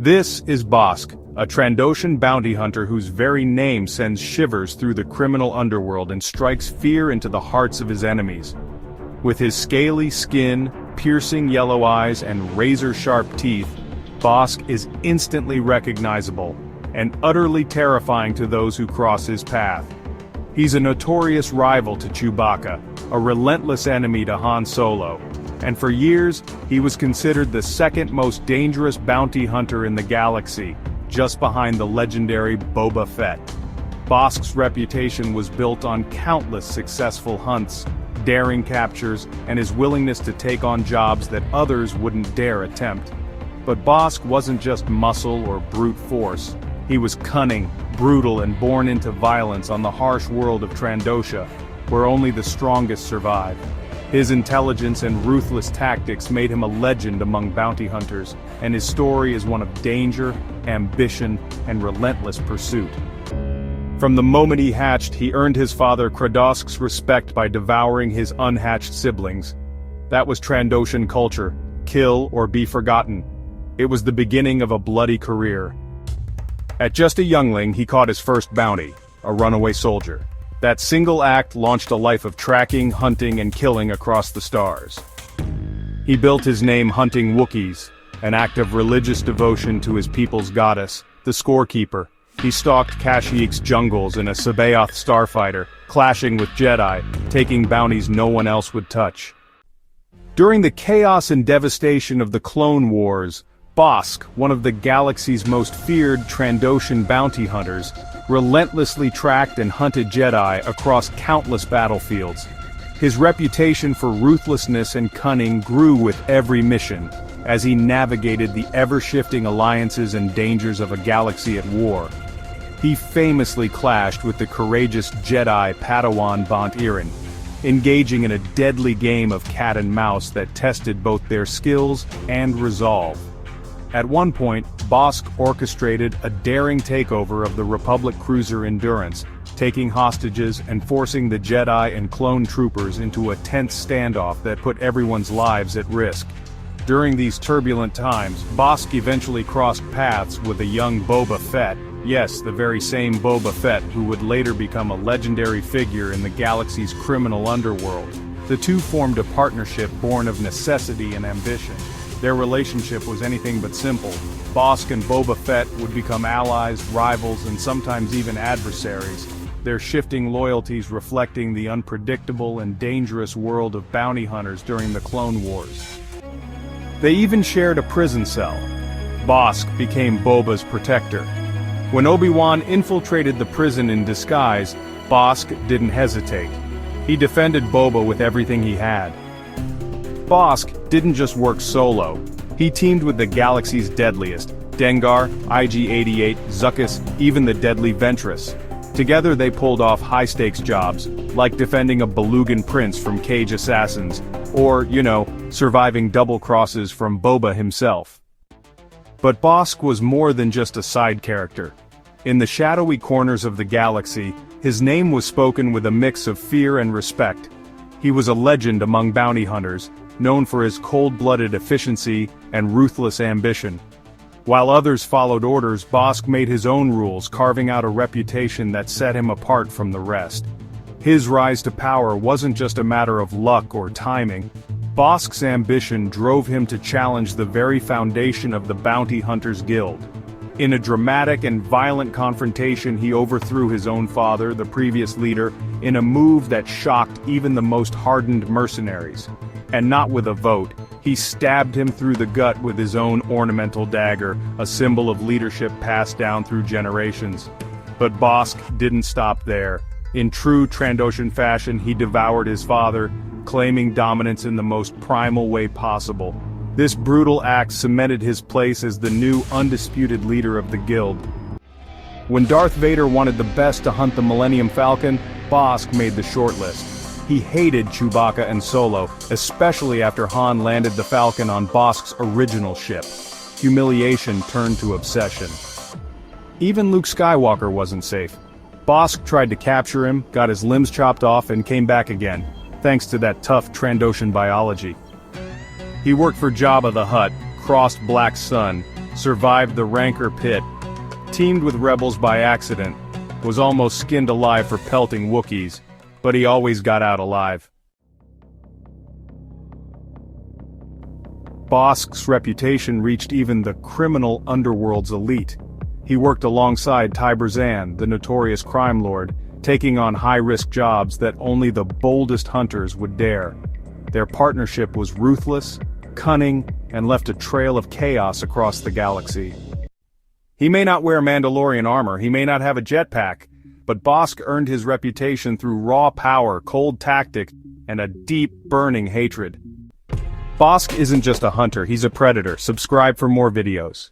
This is Bossk, a Trandoshan bounty hunter whose very name sends shivers through the criminal underworld and strikes fear into the hearts of his enemies. With his scaly skin, piercing yellow eyes, and razor-sharp teeth, Bossk is instantly recognizable, and utterly terrifying to those who cross his path. He's a notorious rival to Chewbacca, a relentless enemy to Han Solo, and for years, he was considered the second most dangerous bounty hunter in the galaxy, just behind the legendary Boba Fett. Bossk's reputation was built on countless successful hunts, daring captures, and his willingness to take on jobs that others wouldn't dare attempt. But Bossk wasn't just muscle or brute force. He was cunning, brutal, and born into violence on the harsh world of Trandosha, where only the strongest survive. His intelligence and ruthless tactics made him a legend among bounty hunters, and his story is one of danger, ambition, and relentless pursuit. From the moment he hatched, he earned his father Kradosk's respect by devouring his unhatched siblings. That was Trandoshan culture: kill or be forgotten. It was the beginning of a bloody career. At just a youngling, he caught his first bounty, a runaway soldier. That single act launched a life of tracking, hunting, and killing across the stars. He built his name hunting Wookiees, an act of religious devotion to his people's goddess, the Scorekeeper. He stalked Kashyyyk's jungles in a Sabaoth starfighter, clashing with Jedi, taking bounties no one else would touch. During the chaos and devastation of the Clone Wars, Bossk, one of the galaxy's most feared Trandoshan bounty hunters, relentlessly tracked and hunted Jedi across countless battlefields. His reputation for ruthlessness and cunning grew with every mission, as he navigated the ever-shifting alliances and dangers of a galaxy at war. He famously clashed with the courageous Jedi Padawan Bont Irin, engaging in a deadly game of cat and mouse that tested both their skills and resolve. At one point, Bossk orchestrated a daring takeover of the Republic cruiser Endurance, taking hostages and forcing the Jedi and clone troopers into a tense standoff that put everyone's lives at risk. During these turbulent times, Bossk eventually crossed paths with a young Boba Fett, yes, the very same Boba Fett who would later become a legendary figure in the galaxy's criminal underworld. The two formed a partnership born of necessity and ambition. Their relationship was anything but simple. Bossk and Boba Fett would become allies, rivals, and sometimes even adversaries, their shifting loyalties reflecting the unpredictable and dangerous world of bounty hunters during the Clone Wars. They even shared a prison cell. Bossk became Boba's protector. When Obi-Wan infiltrated the prison in disguise, Bossk didn't hesitate. He defended Boba with everything he had. Bossk didn't just work solo. He teamed with the galaxy's deadliest: Dengar, IG-88, Zuckuss, even the deadly Ventress. Together they pulled off high-stakes jobs, like defending a Belugan prince from cage assassins, or, surviving double crosses from Boba himself. But Bossk was more than just a side character. In the shadowy corners of the galaxy, his name was spoken with a mix of fear and respect. He was a legend among bounty hunters, known for his cold-blooded efficiency and ruthless ambition. While others followed orders, Bossk made his own rules, carving out a reputation that set him apart from the rest. His rise to power wasn't just a matter of luck or timing. Bosk's ambition drove him to challenge the very foundation of the Bounty Hunters Guild. In a dramatic and violent confrontation, he overthrew his own father, the previous leader, in a move that shocked even the most hardened mercenaries. And not with a vote, he stabbed him through the gut with his own ornamental dagger, a symbol of leadership passed down through generations. But Bossk didn't stop there. In true Trandoshan fashion, he devoured his father, claiming dominance in the most primal way possible. This brutal act cemented his place as the new undisputed leader of the guild. When Darth Vader wanted the best to hunt the Millennium Falcon, Bossk made the shortlist. He hated Chewbacca and Solo, especially after Han landed the Falcon on Bosk's original ship. Humiliation turned to obsession. Even Luke Skywalker wasn't safe. Bossk tried to capture him, got his limbs chopped off, and came back again, thanks to that tough Trandoshan biology. He worked for Jabba the Hutt, crossed Black Sun, survived the Rancor pit, teamed with rebels by accident, was almost skinned alive for pelting Wookiees, but he always got out alive. Bossk's reputation reached even the criminal underworld's elite. He worked alongside Tiber Zan, the notorious crime lord, taking on high-risk jobs that only the boldest hunters would dare. Their partnership was ruthless, cunning, and left a trail of chaos across the galaxy. He may not wear Mandalorian armor, he may not have a jetpack, but Bossk earned his reputation through raw power, cold tactics, and a deep, burning hatred. Bossk isn't just a hunter, he's a predator. Subscribe for more videos.